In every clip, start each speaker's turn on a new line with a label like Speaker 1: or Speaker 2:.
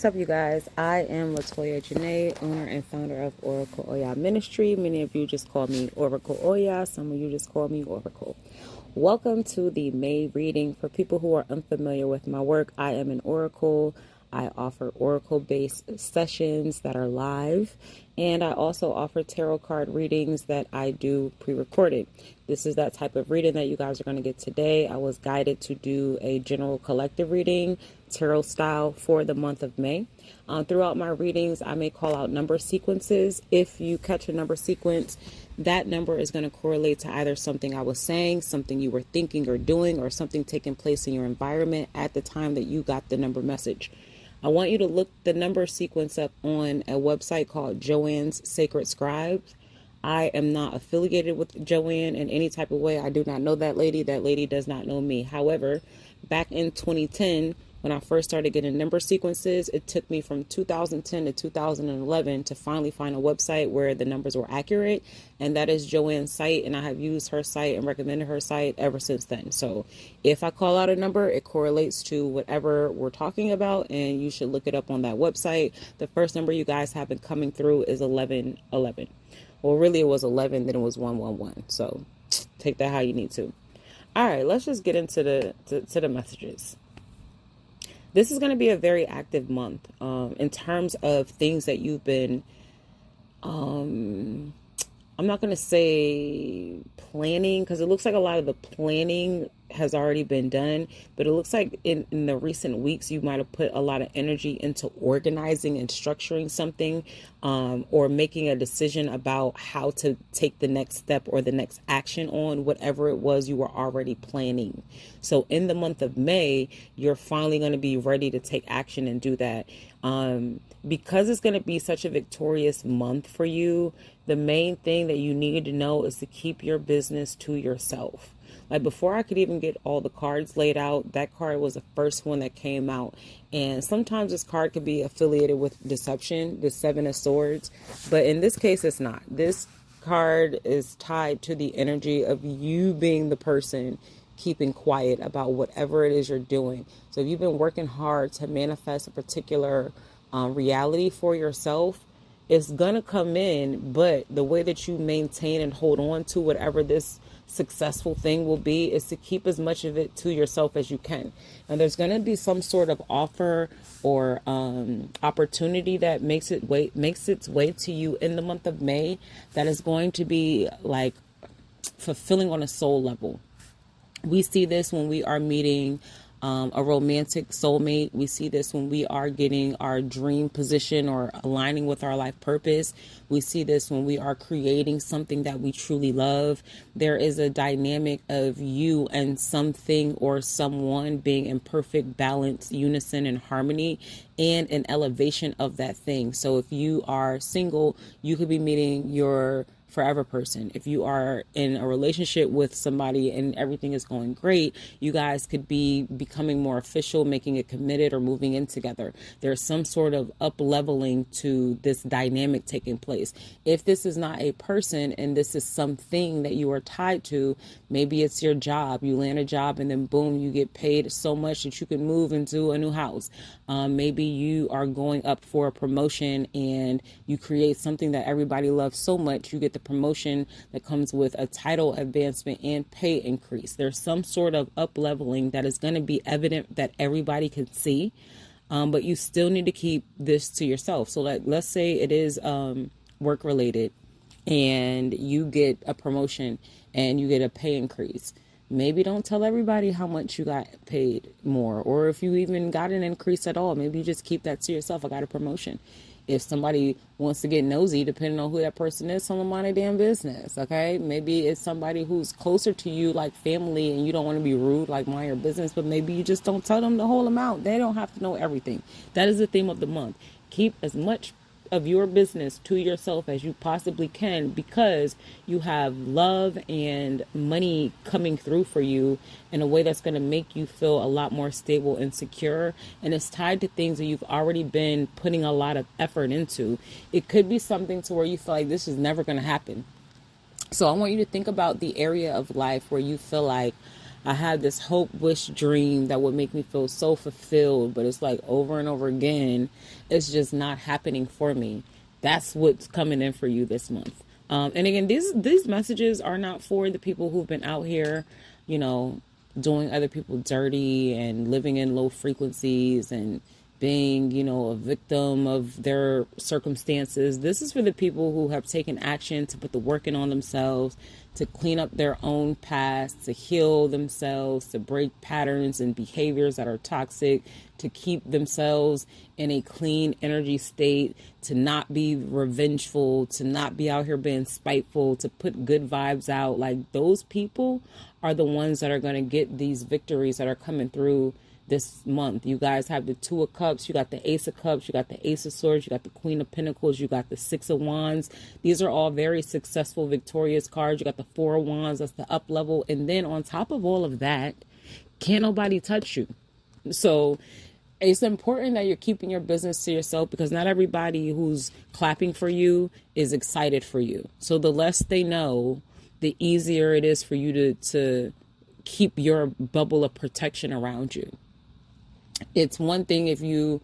Speaker 1: What's up, you guys? I am Latoya Janae, owner and founder of Oracle Oya Ministry. Many of you just call me Oracle Oya. Some of you just call me Oracle. Welcome to the May reading. For people who are unfamiliar with my work, I am an Oracle. I offer Oracle-based sessions that are live, and I also offer tarot card readings that I do pre-recorded. This is that type of reading that you guys are going to get today. I was guided to do a general collective reading, tarot style, for the month of May. Throughout my readings, I may call out number sequences. If you catch a number sequence, that number is going to correlate to either something I was saying, something you were thinking or doing, or something taking place in your environment at the time that you got the number message. I want you to look the number sequence up on a website called Joanne's Sacred Scribes. I am not affiliated with Joanne in any type of way. I do not know that lady. That lady does not know me. However, back in 2010, when I first started getting number sequences, it took me from 2010 to 2011 to finally find a website where the numbers were accurate. And that is Joanne's site. And I have used her site and recommended her site ever since then. So if I call out a number, it correlates to whatever we're talking about. And you should look it up on that website. The first number you guys have been coming through is 1111. Well, really it was 11, then it was 111. So take that how you need to. All right, let's just get into the messages. This is going to be a very active month in terms of things that you've been, I'm not going to say planning, because it looks like a lot of the planning has already been done, but it looks like in the recent weeks you might have put a lot of energy into organizing and structuring something, or making a decision about how to take the next step or the next action on whatever it was you were already planning. So in the month of May, you're finally going to be ready to take action and do that. Because it's going to be such a victorious month for you, the main thing that you need to know is to keep your business to yourself. Like, before I could even get all the cards laid out, that card was the first one that came out. And sometimes this card could be affiliated with deception, the Seven of Swords. But in this case, it's not. This card is tied to the energy of you being the person keeping quiet about whatever it is you're doing. So if you've been working hard to manifest a particular reality for yourself, it's going to come in, but the way that you maintain and hold on to whatever this successful thing will be is to keep as much of it to yourself as you can. And there's going to be some sort of offer or opportunity that makes its way to you in the month of May that is going to be like fulfilling on a soul level. We see this when we are meeting a romantic soulmate. We see this when we are getting our dream position or aligning with our life purpose. We see this when we are creating something that we truly love. There is a dynamic of you and something or someone being in perfect balance, unison, and harmony, and an elevation of that thing. So if you are single, you could be meeting your forever person. If you are in a relationship with somebody and everything is going great, you guys could be becoming more official, making it committed, or moving in together. There's some sort of up leveling to this dynamic taking place. If this is not a person and this is something that you are tied to, maybe it's your job. You land a job and then boom, you get paid so much that you can move into a new house. Maybe you are going up for a promotion and you create something that everybody loves so much, you get the promotion that comes with a title advancement and pay increase. There's some sort of up leveling that is going to be evident that everybody can see, but you still need to keep this to yourself. So like, let's say it is work related and you get a promotion and you get a pay increase. Maybe don't tell everybody how much you got paid more, or if you even got an increase at all. Maybe you just keep that to yourself. I got a promotion. If somebody wants to get nosy, depending on who that person is, tell them mind their damn business, okay? Maybe it's somebody who's closer to you, like family, and you don't want to be rude, like mind your business, but maybe you just don't tell them the whole amount. They don't have to know everything. That is the theme of the month. Keep as much of your business to yourself as you possibly can, because you have love and money coming through for you in a way that's going to make you feel a lot more stable and secure. And it's tied to things that you've already been putting a lot of effort into. It could be something to where you feel like this is never going to happen. So I want you to think about the area of life where you feel like I had this hope, wish, dream that would make me feel so fulfilled, but it's like over and over again, it's just not happening for me. That's what's coming in for you this month. And again, these messages are not for the people who've been out here, you know, doing other people dirty and living in low frequencies and being, you know, a victim of their circumstances. This is for the people who have taken action to put the work in on themselves, to clean up their own past, to heal themselves, to break patterns and behaviors that are toxic, to keep themselves in a clean energy state, to not be revengeful, to not be out here being spiteful, to put good vibes out. Like, those people are the ones that are going to get these victories that are coming through this month. You guys have the Two of Cups, you got the Ace of Cups, you got the Ace of Swords, you got the Queen of Pentacles, you got the Six of Wands. These are all very successful, victorious cards. You got the Four of Wands, that's the up level. And then on top of all of that, can't nobody touch you. So it's important that you're keeping your business to yourself, because not everybody who's clapping for you is excited for you. So the less they know, the easier it is for you to keep your bubble of protection around you. It's one thing if you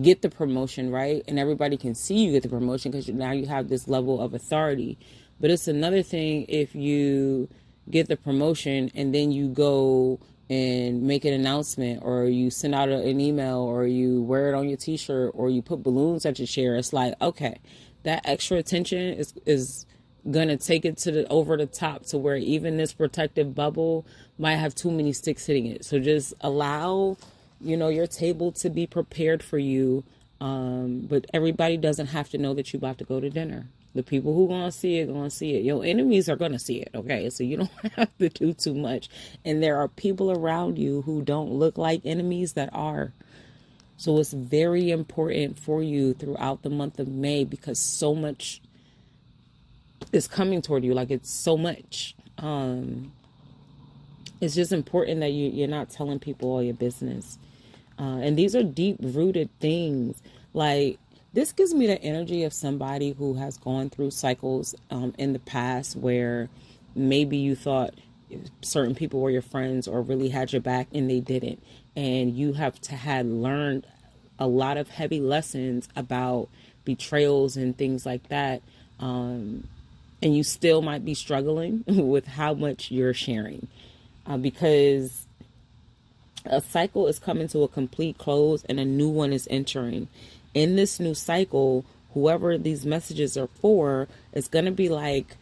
Speaker 1: get the promotion, right? And everybody can see you get the promotion because now you have this level of authority. But it's another thing if you get the promotion and then you go and make an announcement, or you send out an email, or you wear it on your t-shirt, or you put balloons at your chair. It's like, okay, that extra attention is gonna take it to the over the top, to where even this protective bubble might have too many sticks hitting it. So just allow, you know, your table to be prepared for you. But everybody doesn't have to know that you're about to go to dinner. The people who gonna see it. Your enemies are gonna see it, okay? So you don't have to do too much. And there are people around you who don't look like enemies that are. So it's very important for you throughout the month of May, because so much is coming toward you. Like, it's so much. It's just important that you're not telling people all your business. And these are deep-rooted things. Like, this gives me the energy of somebody who has gone through cycles in the past where maybe you thought certain people were your friends or really had your back, and they didn't. And you have had learned a lot of heavy lessons about betrayals and things like that. And you still might be struggling with how much you're sharing, because a cycle is coming to a complete close and a new one is entering. In this new cycle, whoever these messages are for, it's going to be like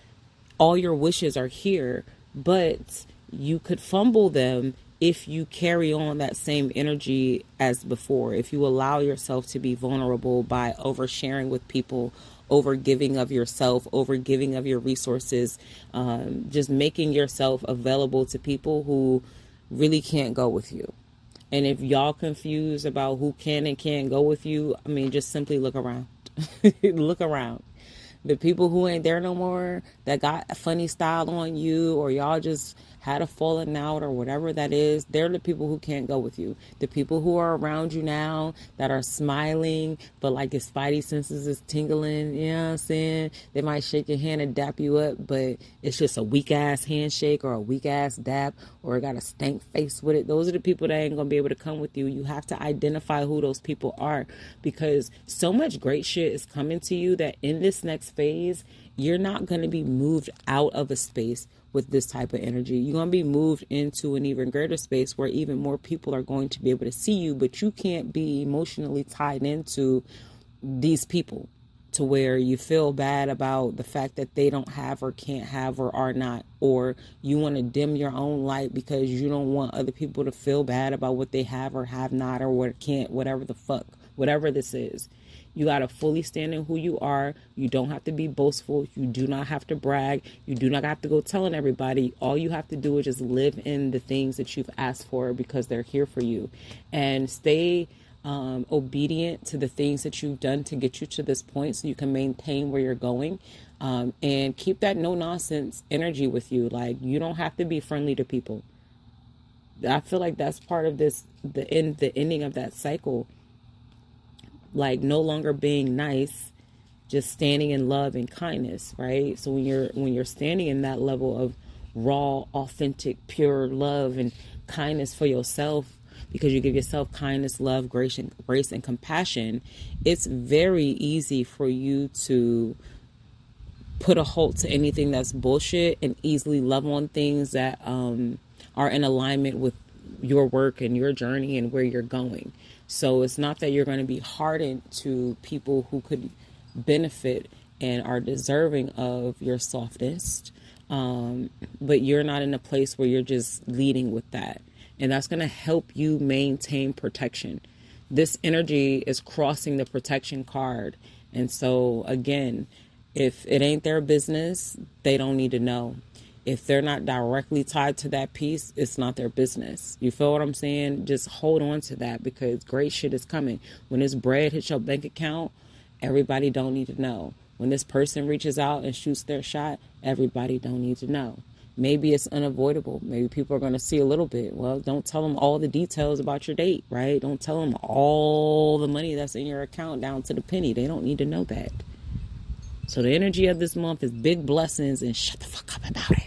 Speaker 1: all your wishes are here, but you could fumble them if you carry on that same energy as before. If you allow yourself to be vulnerable by oversharing with people, over giving of yourself, over giving of your resources, just making yourself available to people who really can't go with you. And if y'all confused about who can and can't go with you, I mean, just simply look around. Look around. The people who ain't there no more, that got a funny style on you, or y'all just had a falling out or whatever that is, they're the people who can't go with you. The people who are around you now that are smiling, but like your spidey senses is tingling, you know what I'm saying? They might shake your hand and dap you up, but it's just a weak ass handshake or a weak ass dap, or it got a stank face with it. Those are the people that ain't gonna be able to come with you. You have to identify who those people are, because so much great shit is coming to you that in this next phase, you're not going to be moved out of a space with this type of energy. You're going to be moved into an even greater space where even more people are going to be able to see you, but you can't be emotionally tied into these people to where you feel bad about the fact that they don't have or can't have or are not, or you want to dim your own light because you don't want other people to feel bad about what they have or have not, or what can't, whatever the fuck, whatever this is. You got to fully stand in who you are. You don't have to be boastful. You do not have to brag. You do not have to go telling everybody. All you have to do is just live in the things that you've asked for, because they're here for you. And stay obedient to the things that you've done to get you to this point so you can maintain where you're going. And keep that no nonsense energy with you. Like, you don't have to be friendly to people. I feel like that's part of this, the ending of that cycle. Like, no longer being nice just standing in love and kindness, right? So when you're standing in that level of raw, authentic, pure love and kindness for yourself, because you give yourself kindness, love, grace and compassion, it's very easy for you to put a halt to anything that's bullshit and easily love on things that are in alignment with your work and your journey and where you're going. So it's not that you're going to be hardened to people who could benefit and are deserving of your softness, but you're not in a place where you're just leading with that. And that's going to help you maintain protection. This energy is crossing the protection card. And so, again, if it ain't their business, they don't need to know. If they're not directly tied to that piece, it's not their business. You feel what I'm saying? Just hold on to that, because great shit is coming. When this bread hits your bank account, everybody don't need to know. When this person reaches out and shoots their shot, everybody don't need to know. Maybe it's unavoidable. Maybe people are going to see a little bit. Well, don't tell them all the details about your date, right? Don't tell them all the money that's in your account down to the penny. They don't need to know that. So the energy of this month is big blessings and shut the fuck up about it.